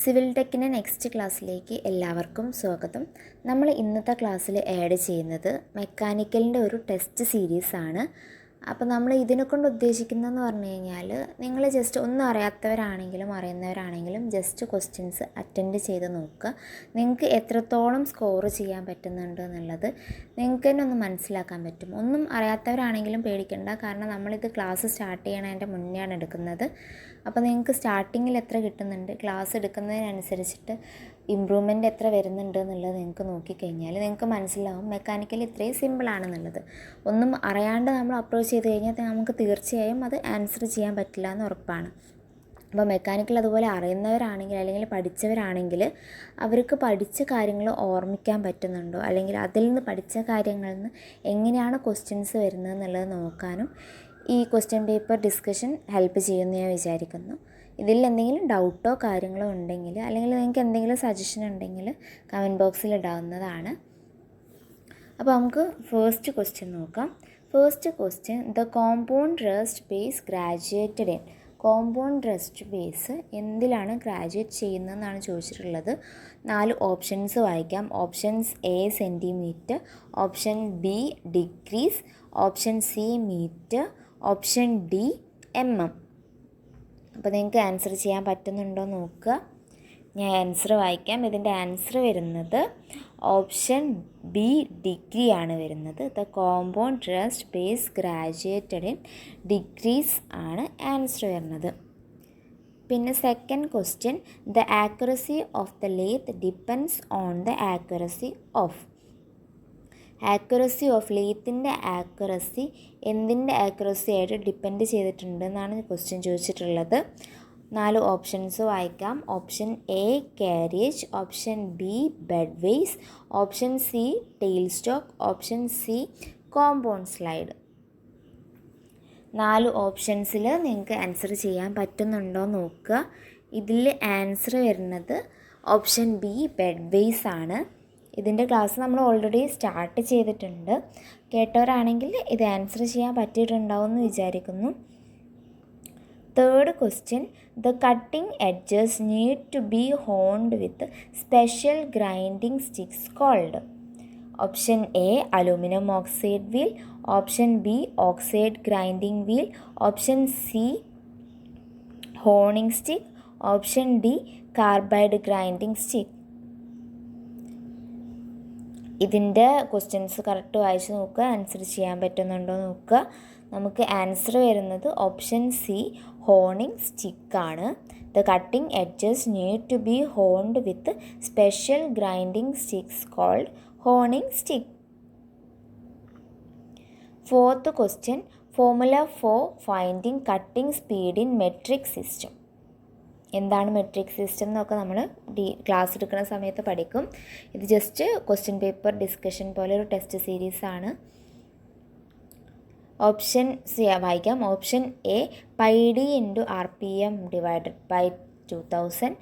Civil ടെക്കിൻ്റെ next ക്ലാസ്സിലേക്ക് എല്ലാവർക്കും സ്വാഗതം. നമ്മൾ ഇന്നത്തെ ക്ലാസ്സിൽ ആഡ് ചെയ്യുന്നത് മെക്കാനിക്കലിൻ്റെ ഒരു ടെസ്റ്റ് സീരീസാണ്. അപ്പോൾ നമ്മൾ ഇതിനെക്കൊണ്ട് ഉദ്ദേശിക്കുന്നതെന്ന് പറഞ്ഞു കഴിഞ്ഞാൽ നിങ്ങൾ ജസ്റ്റ് ഒന്നും അറിയാത്തവരാണെങ്കിലും അറിയുന്നവരാണെങ്കിലും ജസ്റ്റ് ക്വസ്റ്റ്യൻസ് അറ്റൻഡ് ചെയ്ത് നോക്കുക. നിങ്ങൾക്ക് എത്രത്തോളം സ്കോർ ചെയ്യാൻ പറ്റുന്നുണ്ട് എന്നുള്ളത് നിങ്ങൾക്ക് തന്നെ ഒന്ന് മനസ്സിലാക്കാൻ പറ്റും. ഒന്നും അറിയാത്തവരാണെങ്കിലും പേടിക്കേണ്ട, കാരണം നമ്മളിത് ക്ലാസ് സ്റ്റാർട്ട് ചെയ്യണതിൻ്റെ മുന്നെയാണ് എടുക്കുന്നത്. അപ്പോൾ നിങ്ങൾക്ക് സ്റ്റാർട്ടിങ്ങിൽ എത്ര കിട്ടുന്നുണ്ട്, ക്ലാസ് എടുക്കുന്നതിനനുസരിച്ചിട്ട് ഇമ്പ്രൂവ്മെൻറ്റ് എത്ര വരുന്നുണ്ട് എന്നുള്ളത് നിങ്ങൾക്ക് നോക്കിക്കഴിഞ്ഞാൽ നിങ്ങൾക്ക് മനസ്സിലാവും മെക്കാനിക്കൽ ഇത്രയും സിമ്പിളാണെന്നുള്ളത്. ഒന്നും അറിയാണ്ട് നമ്മൾ അപ്രോച്ച് ചെയ്ത് കഴിഞ്ഞാൽ നമുക്ക് തീർച്ചയായും അത് ആൻസർ ചെയ്യാൻ പറ്റില്ല എന്ന് ഉറപ്പാണ്. അപ്പോൾ മെക്കാനിക്കൽ അതുപോലെ അറിയുന്നവരാണെങ്കിൽ അല്ലെങ്കിൽ പഠിച്ചവരാണെങ്കിൽ അവർക്ക് പഠിച്ച കാര്യങ്ങൾ ഓർമ്മിക്കാൻ പറ്റുന്നുണ്ടോ, അല്ലെങ്കിൽ അതിൽ നിന്ന് പഠിച്ച കാര്യങ്ങളിൽ നിന്ന് എങ്ങനെയാണ് ക്വസ്റ്റ്യൻസ് വരുന്നത് എന്നുള്ളത് നോക്കാനും ഈ ക്വസ്റ്റ്യൻ പേപ്പർ ഡിസ്കഷൻ ഹെൽപ്പ് ചെയ്യുമെന്ന് ഞാൻ വിചാരിക്കുന്നു. ഇതിൽ എന്തെങ്കിലും ഡൗട്ടോ കാര്യങ്ങളോ ഉണ്ടെങ്കിൽ അല്ലെങ്കിൽ നിങ്ങൾക്ക് എന്തെങ്കിലും സജഷൻ ഉണ്ടെങ്കിൽ കമൻറ്റ് ബോക്സിൽ ഇടാവുന്നതാണ്. അപ്പോൾ നമുക്ക് ഫസ്റ്റ് ക്വസ്റ്റ്യൻ നോക്കാം. First question, the compound rest base graduated in. Compound rest base എന്തിലാണ് ഗ്രാജുവേറ്റ് ചെയ്യുന്നതെന്നാണ് ചോദിച്ചിട്ടുള്ളത്. 4 ഓപ്ഷൻസ് വായിക്കാം. Options A centimetre, option B degrees, option C metre, option D mm. അപ്പോൾ നിങ്ങൾക്ക് ആൻസർ ചെയ്യാൻ പറ്റുന്നുണ്ടോ നോക്കുക. ഞാൻ ആൻസർ വായിക്കാം. ഇതിൻ്റെ ആൻസർ വരുന്നത് ഓപ്ഷൻ ബി ഡിഗ്രി ആണ് വരുന്നത്. The compound rest base graduated in degrees ആണ് ആൻസർ വരുന്നത്. പിന്നെ second question, the accuracy of the lathe depends on the accuracy of. Accuracy of ലേത്തിൻ്റെ ആക്യുറസി എന്തിൻ്റെ ആക്യുറസി ആയിട്ട് ഡിപ്പെൻഡ് ചെയ്തിട്ടുണ്ടെന്നാണ് ക്വസ്റ്റ്യൻ ചോദിച്ചിട്ടുള്ളത്. 4 ഓപ്ഷൻസ് വായിക്കാം. Option a carriage, option b bed ways, option c tail stock, option c compound slide. 4 ഓപ്ഷൻസിൽ നിങ്ങൾക്ക് answer ചെയ്യാൻ പറ്റുന്നുണ്ടോ നോക്കുക. ഇതിൽ ആൻസർ വരുന്നത് ഓപ്ഷൻ ബി ബെഡ് വേസ് ആണ്. ഇതിൻ്റെ ക്ലാസ് നമ്മൾ ഓൾറെഡി സ്റ്റാർട്ട് ചെയ്തിട്ടുണ്ട്. കേട്ടവരാണെങ്കിൽ ഇത് ആൻസർ ചെയ്യാൻ പറ്റിയിട്ടുണ്ടാവും എന്ന് വിചാരിക്കുന്നു. Third question, the cutting edges need to be honed with special grinding sticks called. Option a aluminium oxide wheel, option b oxide grinding wheel, option c honing stick, option d carbide grinding stick. ഇതിൻ്റെ questions correct വായിച്ച് നോക്കുക, answer ചെയ്യാൻ പറ്റുന്നുണ്ടോ നോക്കുക. നമുക്ക് answer വരുന്നത് option c honing സ്റ്റിക്കാണ്. The cutting edges need to be honed with special grinding sticks called honing stick. Fourth question, formula for finding cutting speed in metric system. എന്താണ് metric system എന്നൊക്കെ നമ്മൾ class എടുക്കുന്ന സമയത്ത് പഠിക്കും. ഇത് just question paper discussion പോലെ ഒരു test സീരീസാണ്. ഓപ്ഷൻ സി വായിക്കാം. Option a πd × RPM divided by 2000,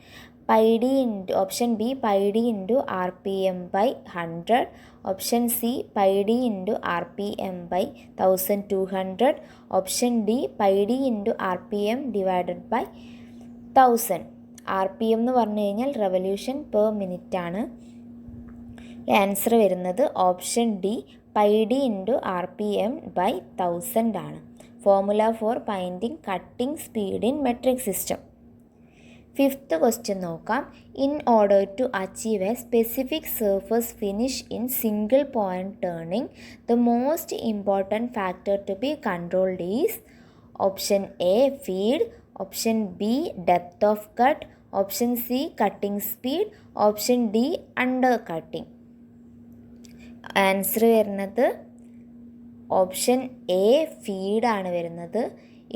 option b πd × RPM by 100, option c πd × RPM by 1200, option d πd × RPM divided by 1000. RPM എന്ന് പറഞ്ഞു കഴിഞ്ഞാൽ റെവല്യൂഷൻ പെർ മിനിറ്റ് ആണ്. Answer വരുന്നത് option d πd × RPM by 1000 ആണ്. Formula for finding cutting speed in metric system. Fifth question നോക്കാം. In order to achieve a specific surface finish in single point turning the most important factor to be controlled is. Option a feed, option b depth of cut, option c cutting speed, option d under cutting. Answer വരുന്നത് option a ഫീഡാണ് വരുന്നത്.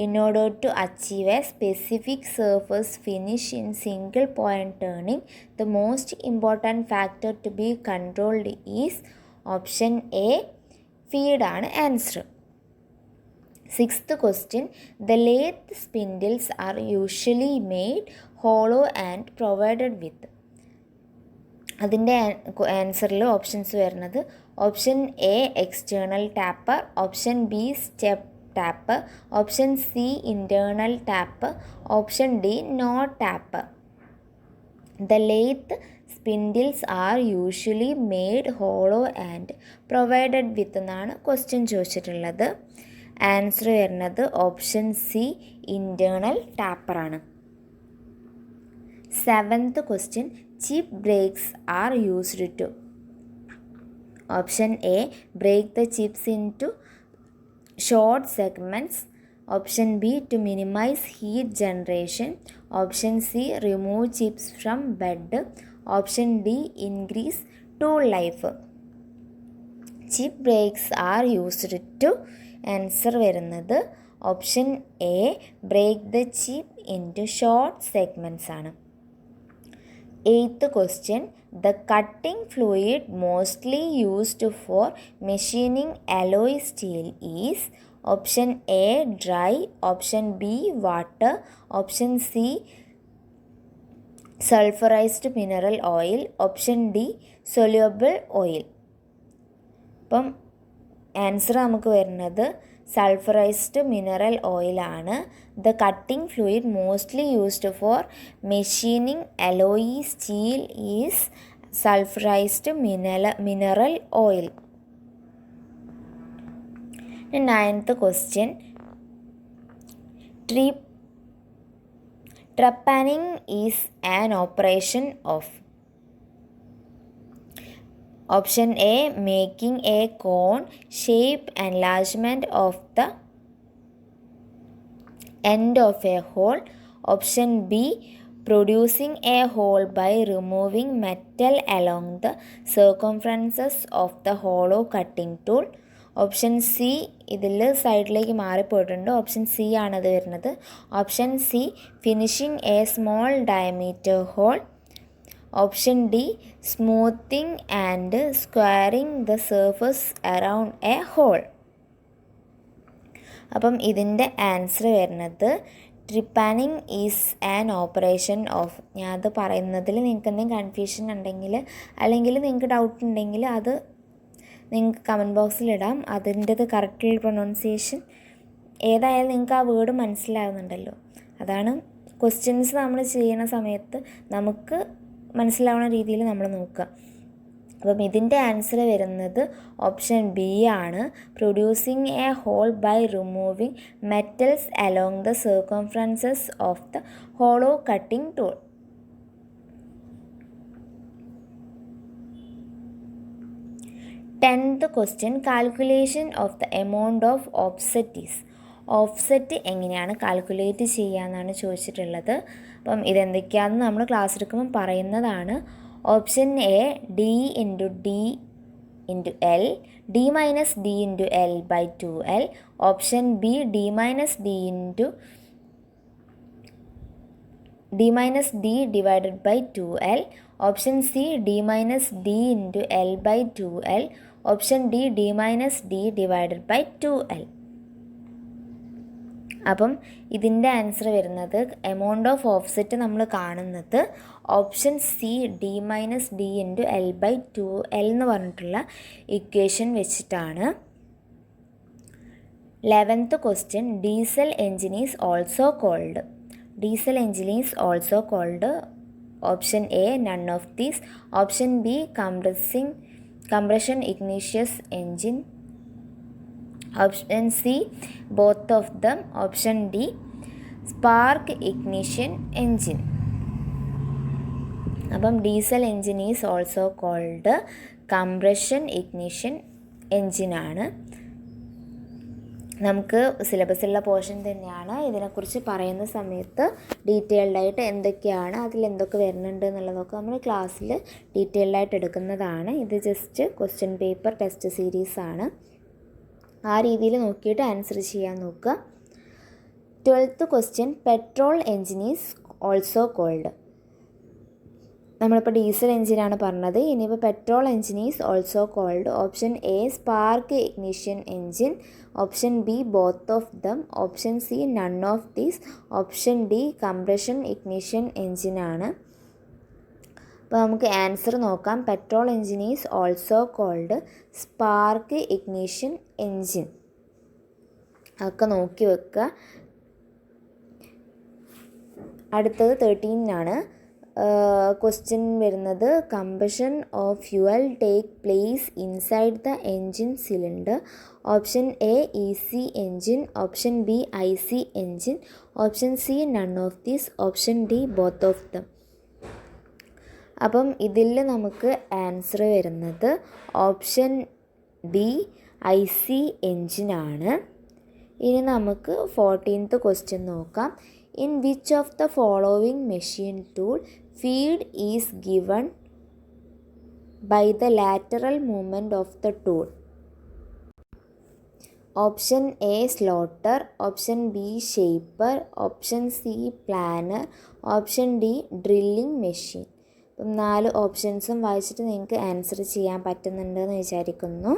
In order to achieve a specific surface finish in single point turning the most important factor to be controlled is. Option a ഫീഡാണ് answer. Sixth question, the lathe spindles are usually made hollow and provided with. അതിൻ്റെ ആൻസറിൽ options വരുന്നത് option A external taper, option B step taper, option C internal taper, option D no taper. The lathe spindles are usually made hollow and provided with എന്നാണ് question ചോദിച്ചിട്ടുള്ളത്. Answer വരുന്നത് option C internal ടാപ്പറാണ്. 7th question, cheap brakes are used to. Option A, break the chips into short segments. Option B, to minimize heat generation. Option C, remove chips from bed. Option D, increase tool life. Chip brakes are used to. Answer വരുന്നത് option A, break the chip into short segments ആണ്. 8th question, the cutting fluid mostly used for machining alloy steel is. Option A, dry. Option B, water. Option C, sulfurized mineral oil. Option D, soluble oil. അപ്പം answer നമുക്ക് വരുന്നത് sulphurised mineral ഓയിലാണ്. The cutting fluid mostly used for machining alloy steel is sulphurised mineral oil. 9th question, Trepanning is an operation of. Option A, making a cone shape enlargement of the end of a hole. Option B, producing a hole by removing metal along the circumferences of the hollow cutting tool. Option C ഇതിൽ സൈഡിലേക്ക് മാറിപ്പോയിട്ടുണ്ട്. Option C ആണത് വരുന്നത്. Option C, finishing a small diameter hole. Option D, smoothing and squaring the surface around a hole. അപ്പം ഇതിൻ്റെ answer വരുന്നത് trepanning is an operation of. ഞാൻ അത് പറയുന്നതിൽ നിങ്ങൾക്ക് എന്തെങ്കിലും കൺഫ്യൂഷൻ ഉണ്ടെങ്കിൽ അല്ലെങ്കിൽ നിങ്ങൾക്ക് ഡൗട്ട് ഉണ്ടെങ്കിൽ അത് നിങ്ങൾക്ക് കമൻറ്റ് ബോക്സിലിടാം. അതിൻ്റെത് കറക്റ്റ് പ്രൊനൗൺസിയേഷൻ ഏതായാലും നിങ്ങൾക്ക് ആ വേർഡ് മനസ്സിലാവുന്നുണ്ടല്ലോ. അതാണ് ക്വസ്റ്റ്യൻസ് നമ്മൾ ചെയ്യുന്ന സമയത്ത് നമുക്ക് മനസ്സിലാവുന്ന രീതിയിൽ നമ്മൾ നോക്കുക. അപ്പം ഇതിൻ്റെ ആൻസർ വരുന്നത് ഓപ്ഷൻ ബി ആണ്, producing a hole by removing metals along the circumferences of the hollow cutting tool. 10th question, calculation of the amount of offset is. Offset എങ്ങനെയാണ് കാൽക്കുലേറ്റ് ചെയ്യുക എന്നാണ് ചോദിച്ചിട്ടുള്ളത്. അപ്പം ഇതെന്തൊക്കെയാണെന്ന് നമ്മൾ ക്ലാസ് എടുക്കുമ്പോൾ പറയുന്നതാണ്. Option A, D into D into L, D minus D into L by 2L. Option B, D minus D divided by 2L. Option C, D minus D into L by 2L. Option D, D minus D divided by 2L. അപ്പം ഇതിൻ്റെ answer വരുന്നത് amount of offset നമ്മൾ കാണുന്നത് option C, D minus D into L by 2L എന്ന് പറഞ്ഞിട്ടുള്ള equation വെച്ചിട്ടാണ്. 11th question, diesel engine is also called. Diesel engine is also called. Option A, none of these. Option B, compression ignition engine. Option C, both of them. Option D, spark ignition engine. അപ്പം diesel engine is also called compression ignition എൻജിനാണ്. നമുക്ക് സിലബസിലുള്ള portion തന്നെയാണ്. ഇതിനെക്കുറിച്ച് പറയുന്ന സമയത്ത് ഡീറ്റെയിൽഡായിട്ട് എന്തൊക്കെയാണ് അതിലെന്തൊക്കെ വരുന്നുണ്ട് എന്നുള്ളതൊക്കെ നമ്മൾ ക്ലാസ്സിൽ ഡീറ്റെയിൽഡായിട്ട് എടുക്കുന്നതാണ്. ഇത് ജസ്റ്റ് ക്വസ്റ്റ്യൻ പേപ്പർ ടെസ്റ്റ് സീരീസാണ്. ആ രീതിയിൽ നോക്കിയിട്ട് ആൻസർ ചെയ്യാൻ നോക്കുക. 12th question, petrol engine is also called. നമ്മളിപ്പോൾ ഡീസൽ എൻജിനാണ് പറഞ്ഞത്. ഇനിയിപ്പോൾ petrol engine is also called. Option a, spark ignition engine. Option b, both of them. Option c, none of these. Option d, compression ignition എൻജിനാണ്. അപ്പോൾ നമുക്ക് answer നോക്കാം. Petrol engine is also called spark ignition engine. അതൊക്കെ നോക്കി വെക്കുക. അടുത്തത് 13 ആണ്. Question വരുന്നത് combustion of fuel take place inside the engine cylinder. Option A EC engine, option B IC engine, option c none of these, option D both of dum. അപ്പം ഇതിൽ നമുക്ക് answer വരുന്നത് ഓപ്ഷൻ ബി IC എൻജിനാണ്. ഇനി നമുക്ക് 14th question നോക്കാം. In which of the following machine tool feed is given by the lateral movement of the tool? Option A slotter, option B shaper, option C planer, option D drilling machine. അപ്പം 4 ഓപ്ഷൻസും വായിച്ചിട്ട് നിങ്ങൾക്ക് answer ചെയ്യാൻ പറ്റുന്നുണ്ടെന്ന് വിചാരിക്കുന്നു.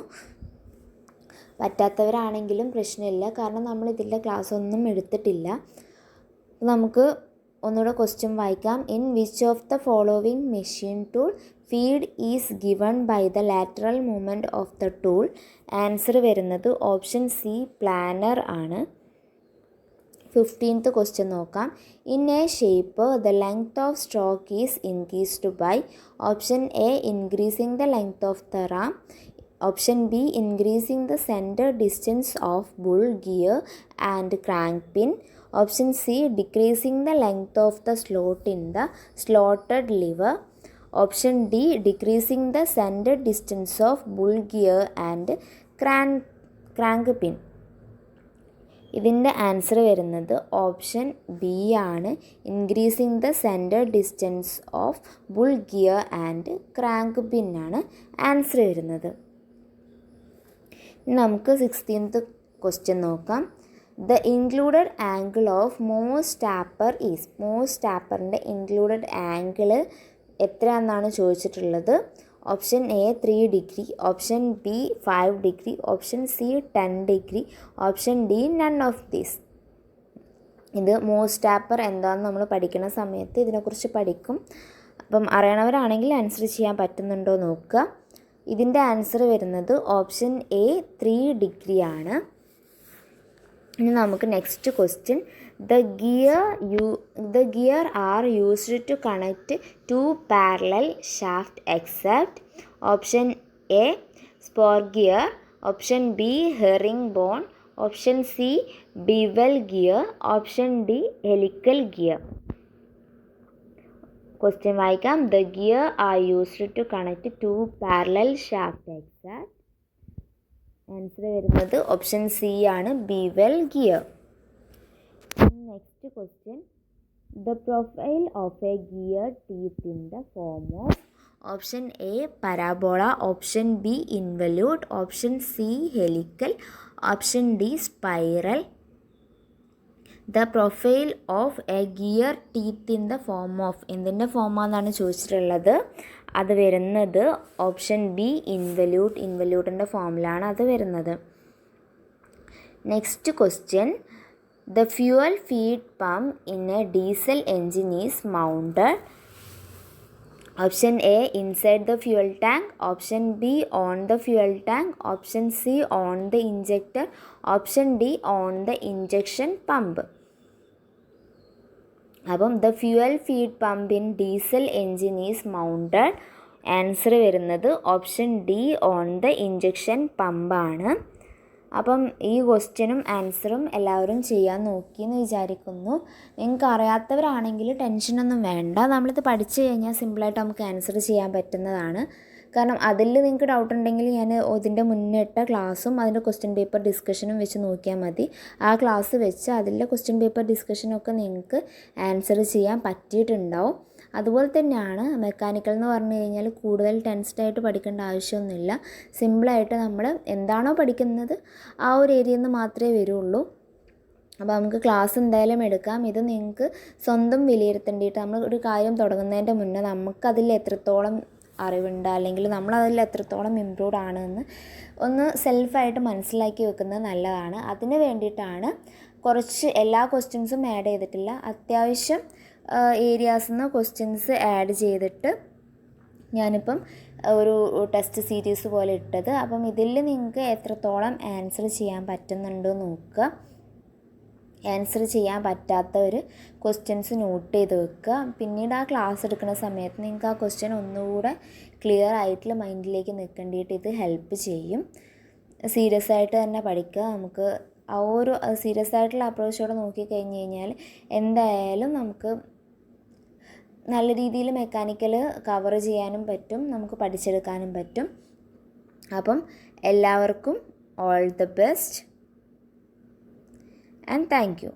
പറ്റാത്തവരാണെങ്കിലും പ്രശ്നമില്ല, കാരണം നമ്മൾ ഇതിൻ്റെ class ഒന്നും എടുത്തിട്ടില്ല. നമുക്ക് ഒന്നുകൂടെ ക്വസ്റ്റ്യൻ വായിക്കാം. In which of the following machine tool feed is given by the lateral movement of the tool? Answer വരുന്നത് ഓപ്ഷൻ സി പ്ലാനർ ആണ്. 15th ക്വസ്റ്റ്യൻ നോക്കാം. In a shape the length of stroke is increased by? Option A increasing the length of the ram, option B increasing the centre distance of bull gear and crank pin, option C decreasing the length of the slot in the slotted lever, option d decreasing the centre distance of bull gear and crank pin. ഇതിൻ്റെ answer വരുന്നത് option B ആണ്, increasing the centre distance of bull gear and crank pin ആണ് answer വരുന്നത്. നമുക്ക് 16th question നോക്കാം. The included angle of Morse taper is? Morse ടാപ്പറിൻ്റെ included angle എത്രയാണെന്നാണ് ചോദിച്ചിട്ടുള്ളത്. Option a 3 degree, option b 5 degree, option c 10 degree, option d none of these. ഇത് Morse taper എന്താണെന്ന് നമ്മൾ പഠിക്കുന്ന സമയത്ത് ഇതിനെക്കുറിച്ച് പഠിക്കും. അപ്പം അറിയണവരാണെങ്കിൽ ആൻസർ ചെയ്യാൻ പറ്റുന്നുണ്ടോ നോക്കുക. ഇതിൻ്റെ ആൻസർ വരുന്നത് ഓപ്ഷൻ എ 3 ഡിഗ്രി ആണ്. ഇനി നമുക്ക് next question. The gear are used to connect 2 parallel shaft except? Option a spur gear, option b herringbone, option c bevel gear, option d helical gear. Question വായിക്കാം. The gear are used to connect 2 parallel shaft except? Answer വരുന്നത് option c ആണ്, bevel gear. Next question. The profile of a gear teeth in the form of? Option a parabola, option b involute, option C helical, option D spiral. The profile of a gear teeth in the form of എന്തിൻ്റെ ഫോമാണെന്നാണ് ചോദിച്ചിട്ടുള്ളത്. അത് വരുന്നത് option b involute. ഇൻവല്യൂട്ടിൻ്റെ ഫോമിലാണ് അത് വരുന്നത്. Next question. The fuel feed pump in a diesel engine is mounted? Option a inside the fuel tank, option b on the fuel tank, option c on the injector, option d on the injection pump. അപ്പം the fuel feed pump in diesel engine is mounted. Answer വരുന്നത് option d on the injection പമ്പാണ്. അപ്പം ഈ ക്വസ്റ്റ്യനും ആൻസറും എല്ലാവരും ചെയ്യാൻ നോക്കിയെന്ന് വിചാരിക്കുന്നു. നിങ്ങൾക്ക് അറിയാത്തവരാണെങ്കിൽ ടെൻഷനൊന്നും വേണ്ട, നമ്മളിത് പഠിച്ചു കഴിഞ്ഞാൽ സിമ്പിളായിട്ട് നമുക്ക് ആൻസർ ചെയ്യാൻ പറ്റുന്നതാണ്. കാരണം അതിൽ നിങ്ങൾക്ക് ഡൗട്ട് ഉണ്ടെങ്കിൽ ഞാൻ ഇതിൻ്റെ മുന്നിട്ട ക്ലാസ്സും അതിൻ്റെ ക്വസ്റ്റ്യൻ പേപ്പർ ഡിസ്കഷനും വെച്ച് നോക്കിയാൽ മതി. ആ ക്ലാസ് വെച്ച് അതിലെ ക്വസ്റ്റ്യൻ പേപ്പർ ഡിസ്കഷനൊക്കെ നിങ്ങൾക്ക് ആൻസർ ചെയ്യാൻ പറ്റിയിട്ടുണ്ടാവും. അതുപോലെ തന്നെയാണ് മെക്കാനിക്കൽ എന്ന് പറഞ്ഞു കഴിഞ്ഞാൽ കൂടുതൽ ടെൻസ്ഡായിട്ട് പഠിക്കേണ്ട ആവശ്യമൊന്നുമില്ല. സിമ്പിളായിട്ട് നമ്മൾ എന്താണോ പഠിക്കുന്നത് ആ ഒരു ഏരിയയിൽ നിന്ന് മാത്രമേ വരുള്ളൂ. അപ്പോൾ നമുക്ക് ക്ലാസ് എന്തായാലും എടുക്കാം. ഇത് നിങ്ങൾക്ക് സ്വന്തം വിലയിരുത്തേണ്ടിയിട്ട് നമ്മൾ ഒരു കാര്യം തുടങ്ങുന്നതിൻ്റെ മുന്നേ നമുക്കതിൽ എത്രത്തോളം അറിവുണ്ട് അല്ലെങ്കിൽ നമ്മളതിൽ എത്രത്തോളം ഇമ്പ്രൂവ്ഡ് ആണെന്ന് ഒന്ന് സെൽഫായിട്ട് മനസ്സിലാക്കി വെക്കുന്നത് നല്ലതാണ്. അതിന് വേണ്ടിയിട്ടാണ് കുറച്ച് എല്ലാ ക്വസ്റ്റ്യൻസും ആഡ് ചെയ്തിട്ടില്ല, അത്യാവശ്യം ഏരിയാസിൽ നിന്ന് ക്വസ്റ്റ്യൻസ് ആഡ് ചെയ്തിട്ട് ഞാനിപ്പം ഒരു ടെസ്റ്റ് സീരീസ് പോലെ ഇട്ടത്. അപ്പം ഇതിൽ നിങ്ങൾക്ക് എത്രത്തോളം ആൻസർ ചെയ്യാൻ പറ്റുന്നുണ്ടോ നോക്കുക. ആൻസർ ചെയ്യാൻ പറ്റാത്ത ഒരു ക്വസ്റ്റ്യൻസ് നോട്ട് ചെയ്ത് വെക്കുക. പിന്നീട് ആ ക്ലാസ് എടുക്കുന്ന സമയത്ത് നിങ്ങൾക്ക് ആ ക്വസ്റ്റ്യൻ ഒന്നുകൂടെ ക്ലിയർ ആയിട്ടുള്ള മൈൻഡിലേക്ക് നിൽക്കേണ്ടിയിട്ട് ഇത് ഹെൽപ്പ് ചെയ്യും. സീരിയസ് ആയിട്ട് തന്നെ പഠിക്കുക. നമുക്ക് ആ ഒരു സീരിയസ് ആയിട്ടുള്ള അപ്രോച്ചോടെ നോക്കിക്കഴിഞ്ഞ് കഴിഞ്ഞാൽ എന്തായാലും നമുക്ക് നല്ല രീതിയിൽ മെക്കാനിക്കൽ കവർ ചെയ്യാനും പറ്റും, നമുക്ക് പഠിച്ചെടുക്കാനും പറ്റും. അപ്പം എല്ലാവർക്കും all the best and thank you.